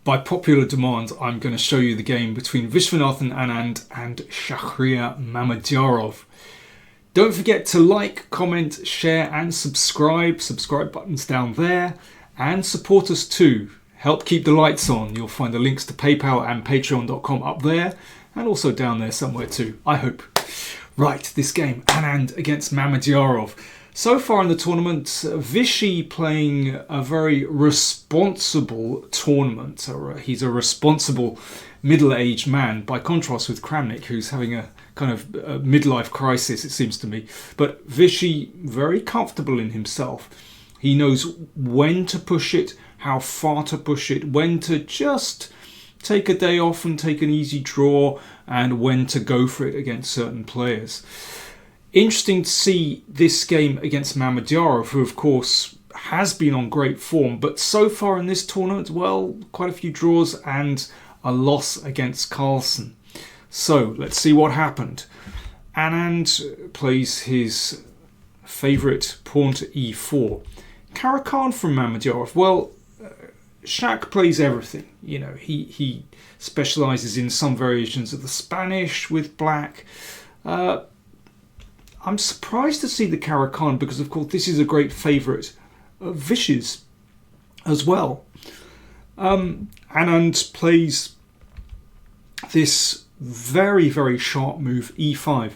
by popular demand, I'm going to show you the game between Viswanathan Anand and Shakh Mamedyarov. Don't forget to like, comment, share and subscribe. Subscribe button's down there. And support us too. Help keep the lights on. You'll find the links to PayPal and Patreon.com up there. And also down there somewhere too, I hope. Right, this game, Anand against Mamedyarov. So far in the tournament, Vishy playing a very responsible tournament. He's a responsible middle-aged man, by contrast with Kramnik, who's having a kind of a midlife crisis, it seems to me. But Vishy, very comfortable in himself. He knows when to push it, how far to push it, when to just take a day off and take an easy draw, and when to go for it against certain players. Interesting to see this game against Mamedyarov, who of course has been on great form, but so far in this tournament, well, quite a few draws and a loss against Carlsen. So let's see what happened. Anand plays his favourite pawn to e4. Caro-Kann from Mamedyarov. Well, Shakh plays everything. You know, he specialises in some variations of the Spanish with black. I'm surprised to see the Caro-Kann because, of course, this is a great favourite of Vishy's as well. Anand plays this very, very sharp move, e5,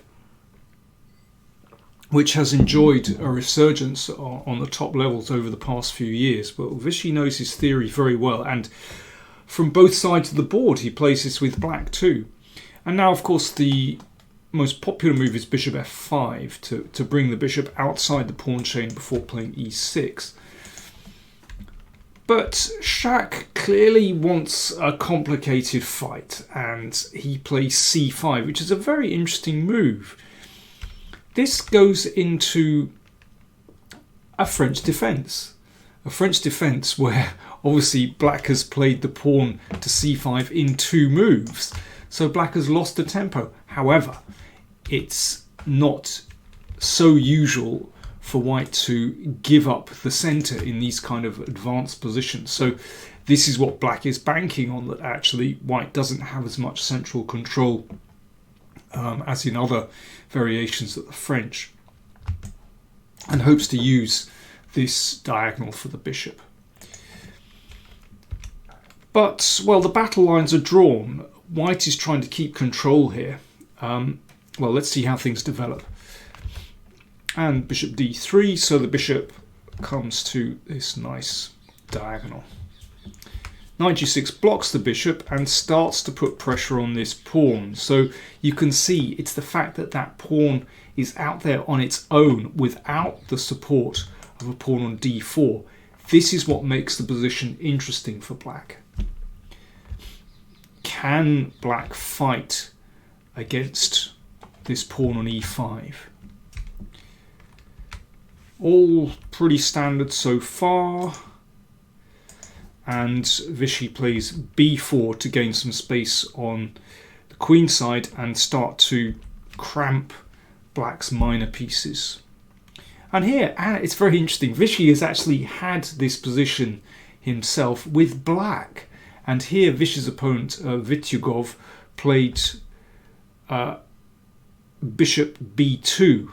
which has enjoyed a resurgence on the top levels over the past few years. But Vishy knows his theory very well, and from both sides of the board he plays this with black too. And now, of course, the most popular move is bishop f5 to bring the bishop outside the pawn chain before playing e6. But Shakh clearly wants a complicated fight, and he plays c5, which is a very interesting move. This goes into a French defence. A French defence where obviously black has played the pawn to c5 in 2 moves. So black has lost the tempo. However, it's not so usual for white to give up the centre in these kind of advanced positions. So this is what black is banking on, that actually white doesn't have as much central control as in other variations of the French, and hopes to use this diagonal for the bishop. But, well, the battle lines are drawn. White is trying to keep control here. Well, let's see how things develop. And bishop d3, so the bishop comes to this nice diagonal. Knight g6 blocks the bishop and starts to put pressure on this pawn. So you can see it's the fact that that pawn is out there on its own without the support of a pawn on d4. This is what makes the position interesting for black. Can black fight against this pawn on e5? All pretty standard so far. And Vishy plays b4 to gain some space on the queen side and start to cramp black's minor pieces. And here, it's very interesting, Vishy has actually had this position himself with black. And here Vishy's opponent, Vityugov, played bishop b2.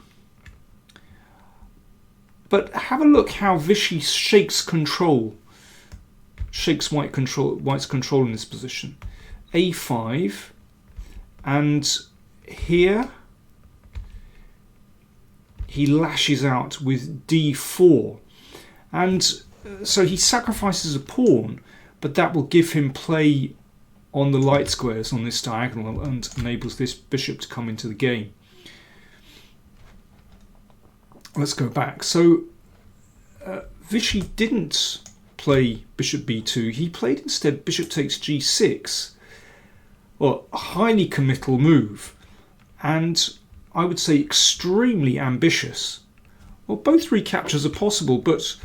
But have a look how Vishy shakes white's control in this position. a5, and here he lashes out with d4, and so he sacrifices a pawn, but that will give him play on the light squares on this diagonal and enables this bishop to come into the game. Let's go back. So Vishy didn't play bishop b2. He played instead bishop takes g6. Well, a highly committal move, and I would say extremely ambitious. Well, both recaptures are possible, but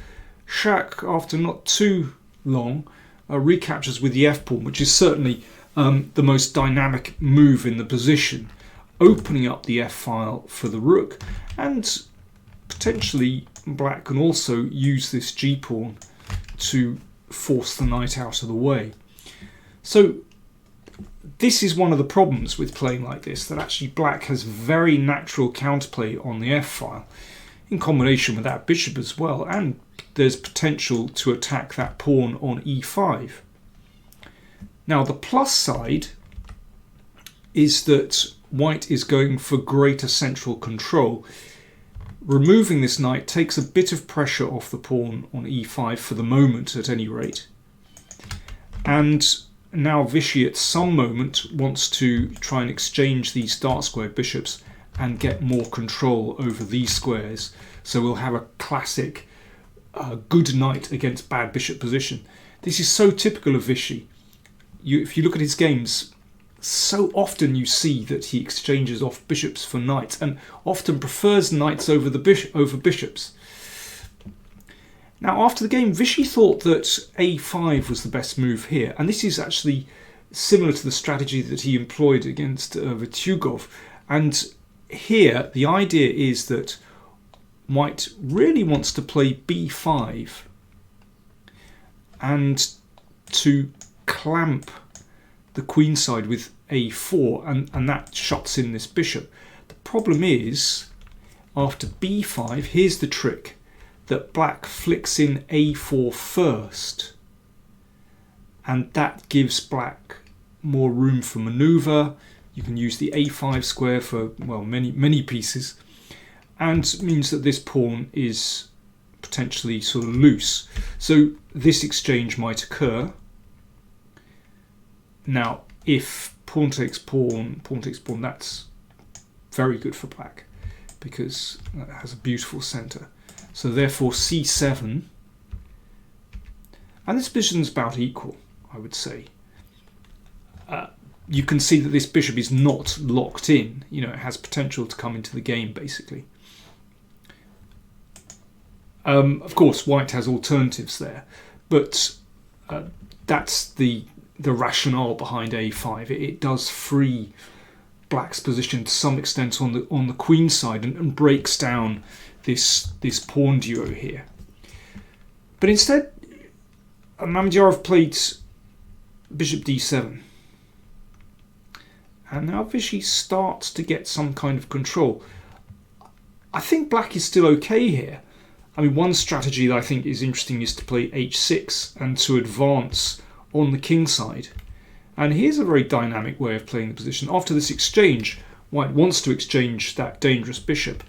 Shakh, after not too long, recaptures with the f-pawn, which is certainly the most dynamic move in the position, opening up the f-file for the rook, and potentially black can also use this g-pawn to force the knight out of the way. So this is one of the problems with playing like this, that actually black has very natural counterplay on the f-file, in combination with that bishop as well, and there's potential to attack that pawn on e5. Now the plus side is that white is going for greater central control. Removing this knight takes a bit of pressure off the pawn on e5 for the moment, at any rate. And now Vichy at some moment wants to try and exchange these dark squared bishops and get more control over these squares. So we'll have a classic good knight against bad bishop position. This is so typical of Vichy. If you look at his games, so often you see that he exchanges off bishops for knights, and often prefers knights over bishops. Now after the game, Vichy thought that a5 was the best move here, and this is actually similar to the strategy that he employed against Vityugov. And here the idea is that white really wants to play b5 and to clamp the queen side with a4, and that shuts in this bishop. The problem is, after b5, here's the trick, that black flicks in a4 first, and that gives black more room for maneuver. You can use the a5 square for, well, many pieces, and means that this pawn is potentially sort of loose. So this exchange might occur. Now if pawn takes pawn, that's very good for black, because that has a beautiful centre. So therefore c7, and this position's about equal, I would say. You can see that this bishop is not locked in. You know, it has potential to come into the game, basically. Of course, white has alternatives there, but that's the rationale behind a5. It does free black's position to some extent on the queen side, and breaks down this pawn duo here. But instead, Mamedyarov played bishop d7, and now Vichy starts to get some kind of control. I think black is still okay here. I mean, one strategy that I think is interesting is to play h6 and to advance on the king side. And here's a very dynamic way of playing the position. After this exchange, white wants to exchange that dangerous bishop.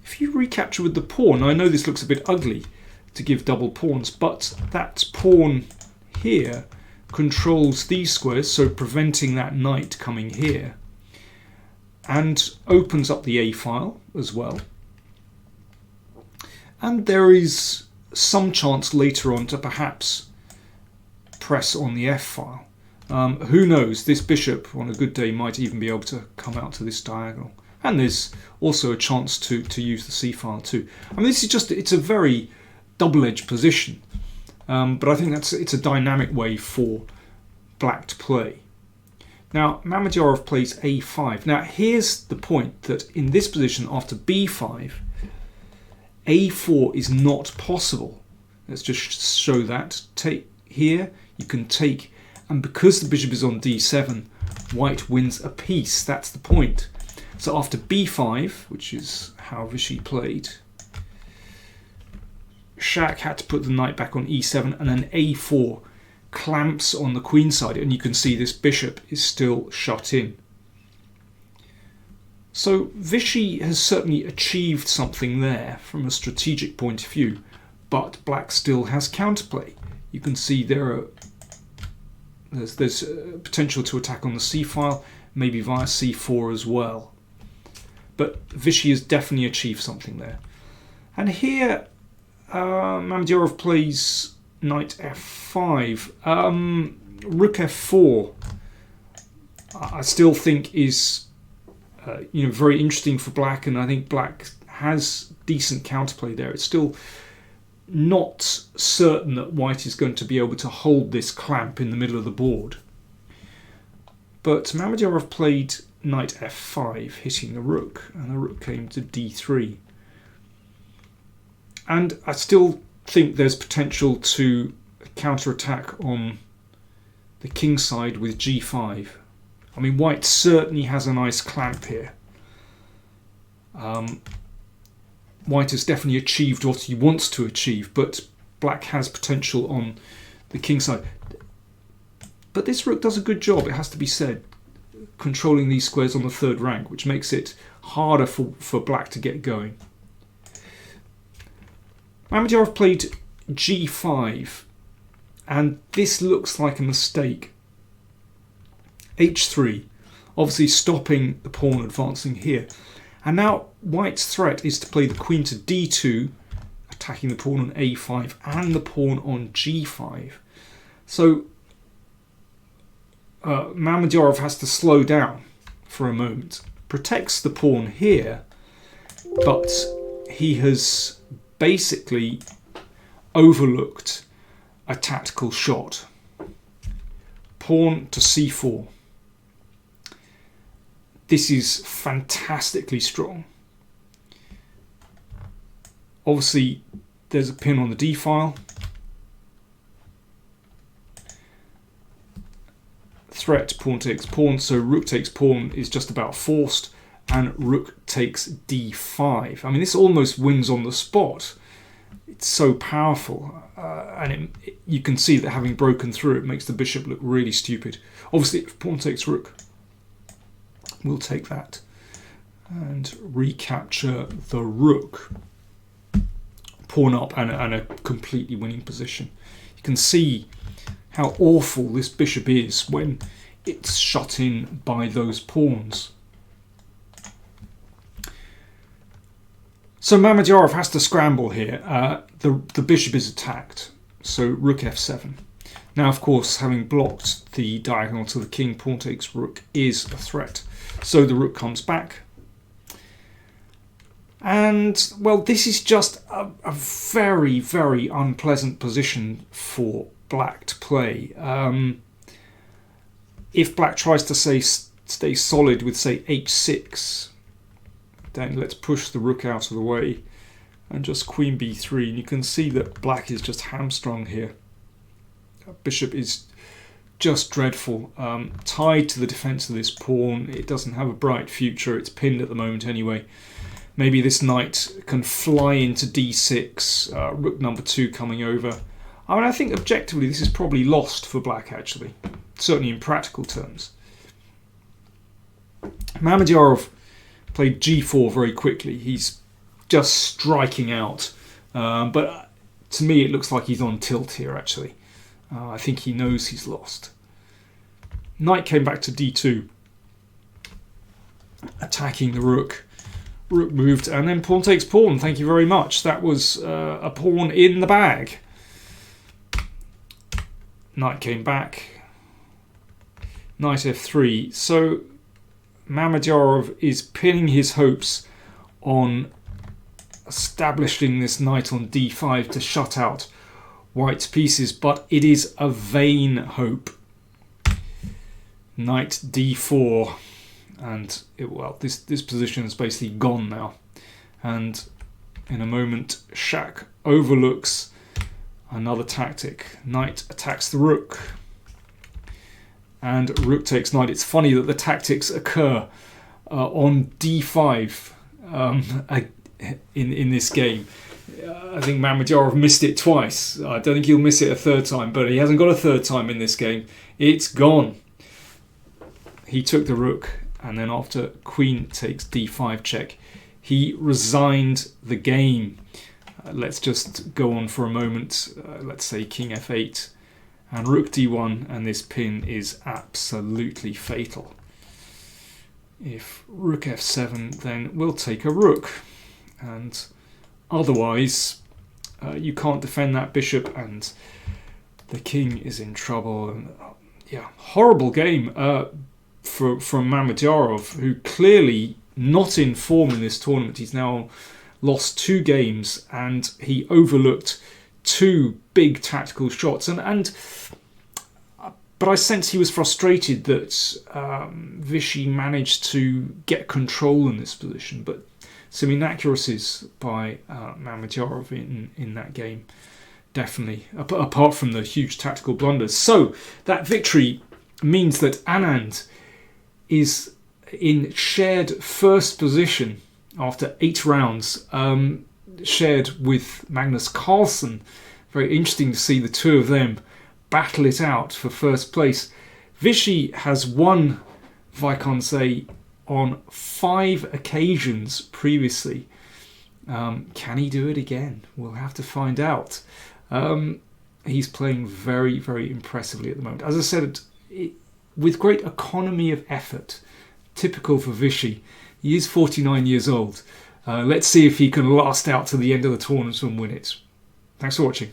If you recapture with the pawn, I know this looks a bit ugly to give double pawns, but that pawn here controls these squares, so preventing that knight coming here, and opens up the a file as well. And there is some chance later on to perhaps press on the f file. Who knows, this bishop on a good day might even be able to come out to this diagonal. And there's also a chance to use the c file too. I mean, this is just, it's a very double-edged position. But I think it's a dynamic way for black to play. Now, Mamedyarov plays a5. Now, here's the point, that in this position, after b5, a4 is not possible. Let's just show that. Take here, you can take, and because the bishop is on d7, white wins a piece. That's the point. So after b5, which is how Vichy played, Shakh had to put the knight back on e7, and then a4 clamps on the queen side, and you can see this bishop is still shut in. So Vichy has certainly achieved something there from a strategic point of view, but black still has counterplay. You can see there's potential to attack on the c file, maybe via c4 as well. But Vichy has definitely achieved something there. And here Mamedyarov plays knight f5. Rook f4 I still think is very interesting for black, and I think black has decent counterplay there. It's still not certain that white is going to be able to hold this clamp in the middle of the board. But Mamedyarov played knight f5, hitting the rook, and the rook came to d3. And I still think there's potential to counterattack on the king side with g5. I mean, white certainly has a nice clamp here. White has definitely achieved what he wants to achieve, but black has potential on the king side. But this rook does a good job, it has to be said, controlling these squares on the third rank, which makes it harder for black to get going. Mamedyarov played g5, and this looks like a mistake. h3, obviously stopping the pawn advancing here. And now white's threat is to play the queen to d2, attacking the pawn on a5 and the pawn on g5. So Mamedyarov has to slow down for a moment. Protects the pawn here, but he has basically overlooked a tactical shot. Pawn to c4. This is fantastically strong. Obviously, there's a pin on the d file. Threat, pawn takes pawn, so rook takes pawn is just about forced, and rook takes d5. I mean, this almost wins on the spot. It's so powerful, and you can see that having broken through it makes the bishop look really stupid. Obviously, if pawn takes rook, we'll take that and recapture the rook. Pawn up and a completely winning position. You can see how awful this bishop is when it's shut in by those pawns. So Mamedyarov has to scramble here. The bishop is attacked, so rook f7. Now, of course, having blocked the diagonal to the king, pawn takes rook is a threat. So the rook comes back. And, well, this is just a very, very unpleasant position for black to play. If black tries to stay solid with, say, h6, then let's push the rook out of the way and just queen b3. And you can see that black is just hamstrung here. Bishop is just dreadful. Tied to the defense of this pawn. It doesn't have a bright future. It's pinned at the moment anyway. Maybe this knight can fly into d6. Rook number 2 coming over. I mean, I think objectively this is probably lost for black, actually. Certainly in practical terms. Mamedyarov played g4 very quickly. He's just striking out. But to me, it looks like he's on tilt here, actually. I think he knows he's lost. Knight came back to d2, attacking the rook. Rook moved, and then pawn takes pawn. Thank you very much. That was a pawn in the bag. Knight came back. Knight f3. So Mamedyarov is pinning his hopes on establishing this knight on d5 to shut out white's pieces, but it is a vain hope. Knight d4, and this position is basically gone now. And in a moment, Shakh overlooks another tactic. Knight attacks the rook, and rook takes knight. It's funny that the tactics occur on d5 in this game. I think Mamedyarov missed it twice. I don't think he'll miss it a third time, but he hasn't got a third time in this game. It's gone. He took the rook, and then after queen takes d5 check, he resigned the game. Let's just go on for a moment. Let's say king f8 and rook d1, and this pin is absolutely fatal. If rook f7, then we'll take a rook, and otherwise you can't defend that bishop, and the king is in trouble. And yeah, horrible game from Mamedyarov, who clearly not in form in this tournament. He's now lost 2 games, and he overlooked 2 big tactical shots. But I sense he was frustrated that Vichy managed to get control in this position. But some inaccuracies by Mamedyarov in that game definitely, apart from the huge tactical blunders. So that victory means that Anand is in shared first position after 8 rounds, shared with Magnus Carlsen. Very interesting to see the two of them battle it out for first place. Vishy has won Vaikonce on 5 occasions previously. Can he do it again? We'll have to find out. He's playing very, very impressively at the moment. As I said, with great economy of effort, typical for Vishy. He is 49 years old. Let's see if he can last out to the end of the tournament and win it. Thanks for watching.